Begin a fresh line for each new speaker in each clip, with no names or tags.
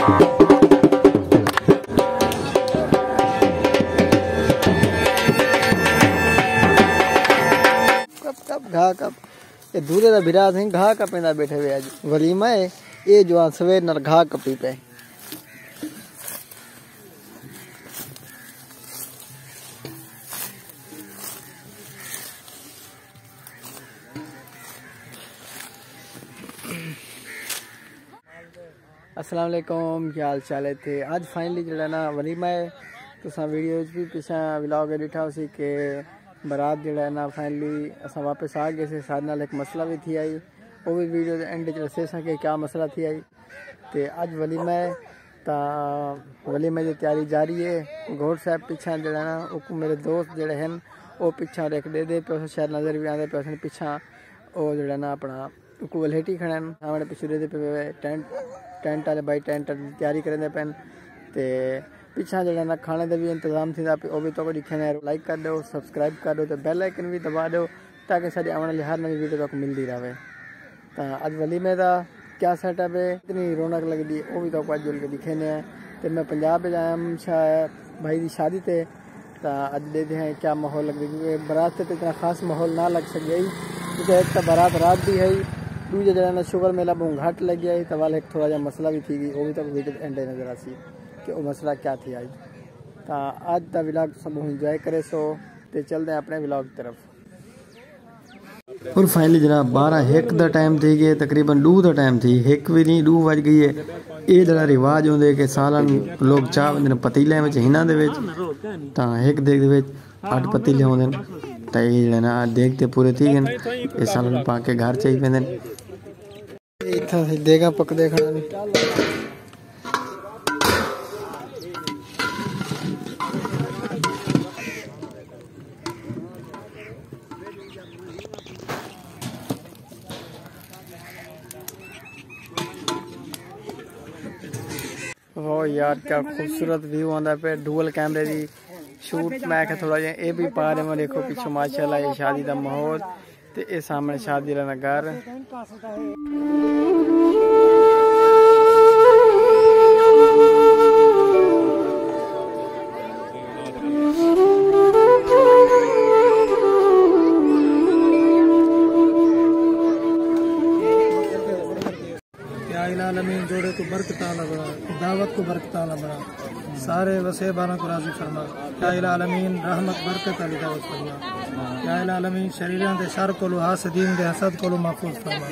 घा कप ये दूरे का बिरा सिंह घा कपेंदा बैठे हुए आज वलीमा है ये जो सवेर न घा कपी पे अस्सलाम वालेकुम क्या हाल चाल है थे आज फाइनली जड़ा ना वलीमा है तो वीडियो भी पिछा व्लॉग दिखा उसी के बारात जड़ा ना फाइनली अस वापस आ गए से साथ नाल एक मसला भी थी आई वो भी वीडियो एंड दसे कि क्या मसला थी आई तो अज वलीमा है तो वलीमे की तैयारी जारी है घोड़ साहब पिछा जड़ा ना मेरे दोस्त जड़े हैं वो पिछा रेक दे दे पे शायद नज़र भी आते पे पिछा वो जड़ा ना अपना वलेटी खड़े सामने पिछू दे पे टेंट वाले भाई टेंट की तैयारी करेंगे पैन तो पिछा जड़ा ना खाने का भी इंतजाम थी वो भी तो दिखे लाइक कर दो सब्सक्राइब कर दो तो बेल आइकन भी दबा दो ताकि सारी आने वाली हर नई वीडियो तक मिलती रहे। तो अज वलीमे का क्या सेटअप है इतनी रौनक लगती वो भी तो अज जुल के दिखे ने तो मैं पंजाब आया भाई की शादी थे तो अज देखते हैं क्या माहौल लग रही क्योंकि बारात से तो इतना खास माहौल ना लग सके क्योंकि एक तो बारात रात भी है दूजे जगह ना शुगर मेला बहुत घट लग गया तो वाले एक थोड़ा जहा मसला भी थी वो भी तो वीडियो एंड नजर आसी कि वो मसला क्या थी आज तो आज का व्लॉग सब इंजॉय करे सो तो चलते हैं अपने व्लॉग की तरफ। और फाइनली जनाब 12:01 का टाइम थी गए तकरीबन 2 का टाइम थी 1 भी नहीं 2 बज गई है। ये जरा रिवाज होंगे कि सालन लोग चाह बंदे पतीले में हिना दे तो 1 देग दे 8 पतीले होंगे तो ये जरा ना देखते पूरे थी गए ये सालन पा के घर चाहिए पे इतना देगा पक देखना हो यार क्या खूबसूरत व्यू आता पे डुअल कैमरे की शूट मैं थोड़ा जहा ये भी पा रहे मैं देखो पिछू माशाल्लाह ये शादी का माहौल तो ये सामने शादी का घर
आलमीन जोड़े को बरकत आला बड़ा दावत को बरकत आला बड़ा सारे वसे बाना को राजी फरमा या आलमीन रहमत बरकत अली दावत फरमा या आलमीन शरीरों के शर को हासदीन दे हसद को महफूज फरमा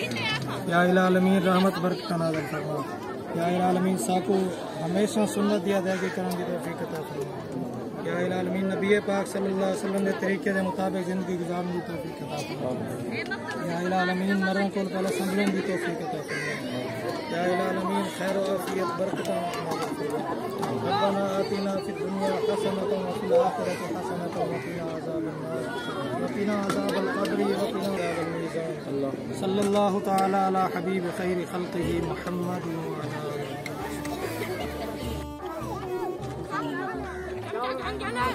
या आलमीन रहमत बरकत नाज़िल फरमा या आलमीन साको हमेशा सुन्नत दिया दे के करने की तौफीक अता फरमा या आलमीन नबी पाक सल्लल्लाहु अलैहि वसल्लम के तरीके के मुताबिक जिंदगी गुजारने की तौफीक अता फरमा या आलमीन मरों को पहले संभलने की तौफीक अता फरमा या आलमीन खैर व आफियत बरकत रब्बना आतिना फिद दुनिया हसनतन व फिल आखिरति हसनतन व क़िना अज़ाबल क़ब्र व क़िना अज़ाबल मीज़ान सल्लल्लाहु तआला अला हबीब खैर खल्क़िही मुहम्मद व अला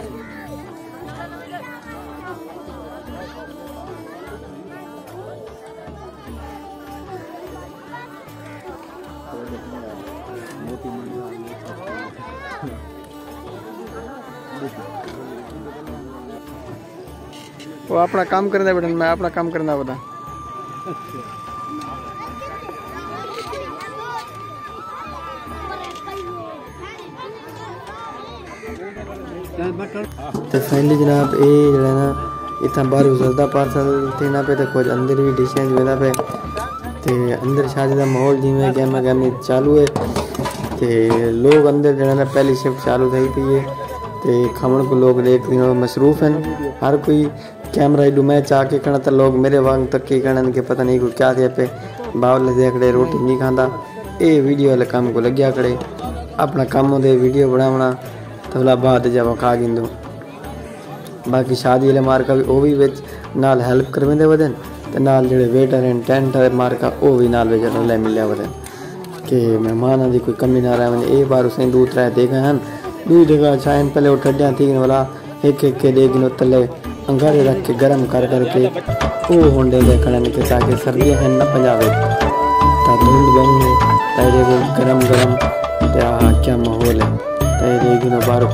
वो अपना काम करना बेटा मैं अपना काम करना बता तो फाइनली जनाब ये जरा ना इतना बाहर गुजरता पार्सल थे ना पे तो कुछ अंदर भी डिशें जो पे ते अंदर शादी का माहौल जिमें गहमा गहमी चालू है ते लोग अंदर जरा ना पहली शिफ्ट चालू थी पी है तो खावन को लोग देख मसरूफ़ हैं हर कोई कैमरा इडू मैच आके करना तो लोग मेरे वांग तक के करन के पता नहीं को क्या थे पे बावल देखड़े रोटी नहीं खाता ये वीडियो वाले काम को लग्या करे अपना काम होते वीडियो बनावना तो भला बाद जब खा गिंदो बाकी शादी वाले मार्का भी वो भी विच नाल हेल्प करवेंदे वदन ते नाल जेड़े वेटर हैं टेंट वाले मार्का वो भी नाल विच ले मिलिया वदन कि मेहमाना की कोई कमी ना रहे ये बार उसने 2-3 देखा हैं 2 जगह चाइन पहले वो ठड्डियाँ थी वाला एक के दे गिनो तले अंगारे रख के गर्म कर करके वो होंडे देखने के ताकि सर्दियाँ हैं ना पंजाब धुंध बनी है गरम गरम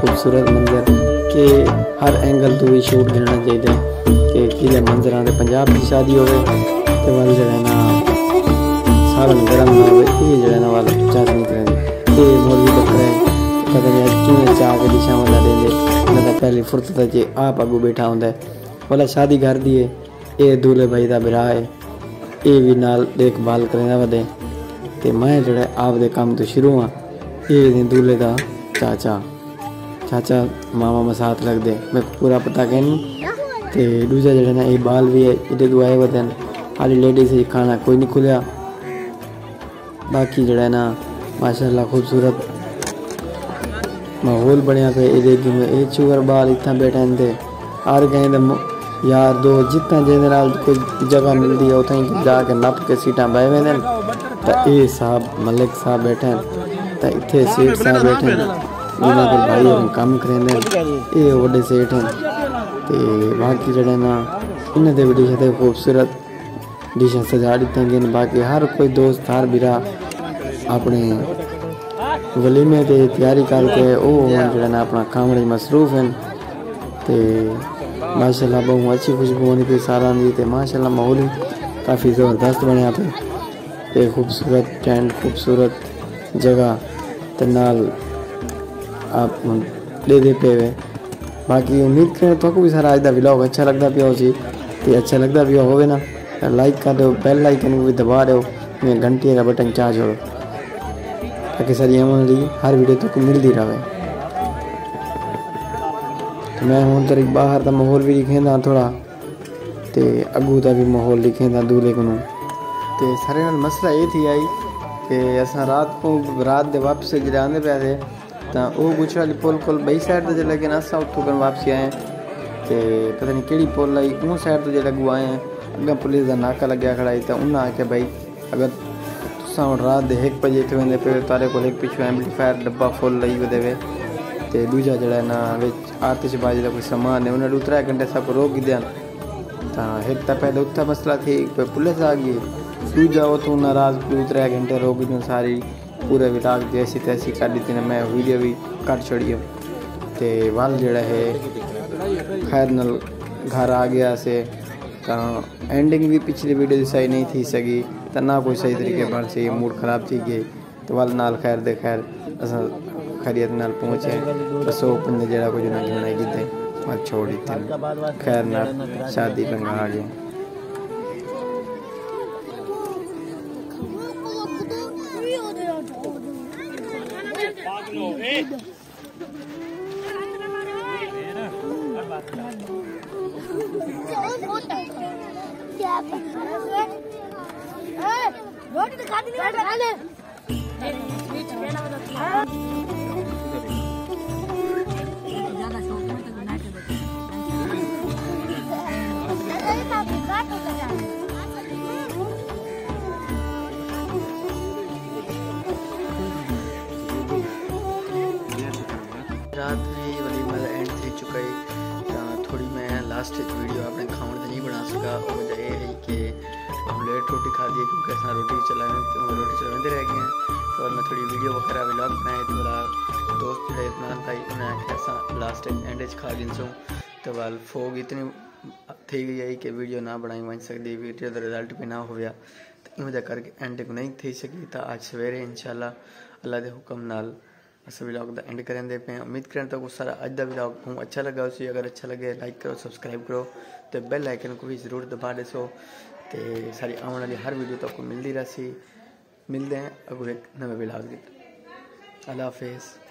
खूबसूरत मंजर कि हर एंगल तो भी शूट करना चाहिए कि किले मंजर के पंजाब की शादी हो वाल जो है ना सारा गर्म ना हो जो है ना वाल चाशनी करेंगे ये मौलवी बकरे पता नहीं किमें चाह के दिशा वाला देंगे मैं पहली फुर्सत च आप अगू बैठा होंगे वाला शादी घर दी है ये दूल्हे भाई का बिरा है ये भी नाल देखभाल करेंगे वधे तो मैं जो आप दे काम तो शुरू हाँ ये दूल्हे का चाचा चाचा मामा में साथ लग दे मैं पूरा पता कहनी तो दूजा जो ना ये बाल भी है इधर तो आए वधन हाली लेडीज से खाना कोई नहीं खुलिया बाकी जो है ना माशाल्लाह खूबसूरत माहौल बनया पे ये शुगर बाल इतना बैठे थे हर कहीं यार दो जितना जिंदे नाल कोई जगह मिलती है उतना जाके नप के सीटा बह वेंदे तो ये साहब मलिक साहब बैठे तो इतने सेठ साहब बैठे जिन्होंने को भाई और काम करेंगे ये बड़े सेठ हैं तो बाकी जड़े ना इन्हें भी डिशा खूबसूरत डिशा सजा दी गई बाकी हर कोई दोस्त हर बिरा अपने वलीमे की तैयारी करके वो जो अपना काम मसरूफ हैं तो माशाल्लाह बहुत अच्छी खुशबू होनी पी सारा दी तो माशाल्लाह माहौल ही काफ़ी ज़बरदस्त बनया पे एक खूबसूरत टेंट खूबसूरत जगह ते नाल आप दे पे वे बाकी उम्मीद करें तो भी सारा आज का व्लॉग अच्छा लगता पिया हो तो अच्छा लगता पिया हो ना लाइक कर दो बेल आइकन को भी दबा दो घंटी का बटन चाह छोड़ो ताकि सारी वाली हर वीडियो तक मिलती रहे तो मैं हूँ तरीक बाहर का माहौल भी दिखेंदा थोड़ा तो अगू का भी माहौल दिखेंदा दूल्हे को तो सारे नाल मसला ये थी आई कि असा रात को रात दे वापस जो आते पे थे तो वह गुछ वाली पुल कोल बई साइड तो लेकिन असा उतों वापसी आए तो पता नहीं कि पुल आई उन साइड तो जो अगू आए हैं अगर पुलिस का नाका लग्या खड़ा तो उन्हें आख्या भाई अगर तुसा रात के 1 बजे थे वेंदे पे तारे को एक पिछू एम्पलीफायर डब्बा फुल लई वे देवे तो दूजा जड़ा ना आतिशबाजी का कोई सामान है उन्हें 2-3 घंटे सब रोक दिया तो एक तो पहले उत्था मसला थी पुलिस आ गई दूजा उतों नाराज 2-3 घंटे रोक दी सारी पूरे विलाग जैसी तैसी कर दी थी मैं वीडियो भी कट छोड़ी तो वाल जड़ा है खैर नल घर आ गया से तो एंडिंग भी पिछली वीडियो की सही नहीं थी सकी तो ना कोई सही तरीके बन सी मूड खराब थी गई तो वाल नाल खैर दे खैर अस खैरियत नाल पहुँचे तो 105 जरा कुछ ना बनाई दी और छोड़ दी खैर ना शादी रंगा आ गया
रोटी दिखा दी
रात भी वलीमा एंड थी चुका है थोड़ी मैं लास्ट वीडियो अपने खाने नहीं बना सका और वजह यह है कि हम लेट रोटी खा दी क्योंकि अस रोटी चलाते रह गए हैं तो मैं थोड़ी वीडियो वगैरह व्लॉग बनाए तो वाला दोस्त जो इतना भाई उन्हें आख्या अस लास्ट एंड खा गिनसूँ तो वाल फोग इतनी थी गई है कि वीडियो ना बनाई वन सकती वीडियो का रिजल्ट भी ना हो गया तो इन वजह करके एंड नहीं थी सकी तो आज सवेरे इंशाल्लाह अल्लाह के हुक्म नाल अस व्लॉग का एंड करेंगे पे उम्मीद करें तो सारा अज का व्लॉग बहुत अच्छा लगा उसी अगर अच्छा लगे लाइक करो सब्सक्राइब करो तो बेल आइकन को भी जरूर दबा दसो तो सारी आने वाली हर वीडियो तक मिलती रही मिलते हैं अगले एक नवे व्लॉग अल्लाह हाफिज़।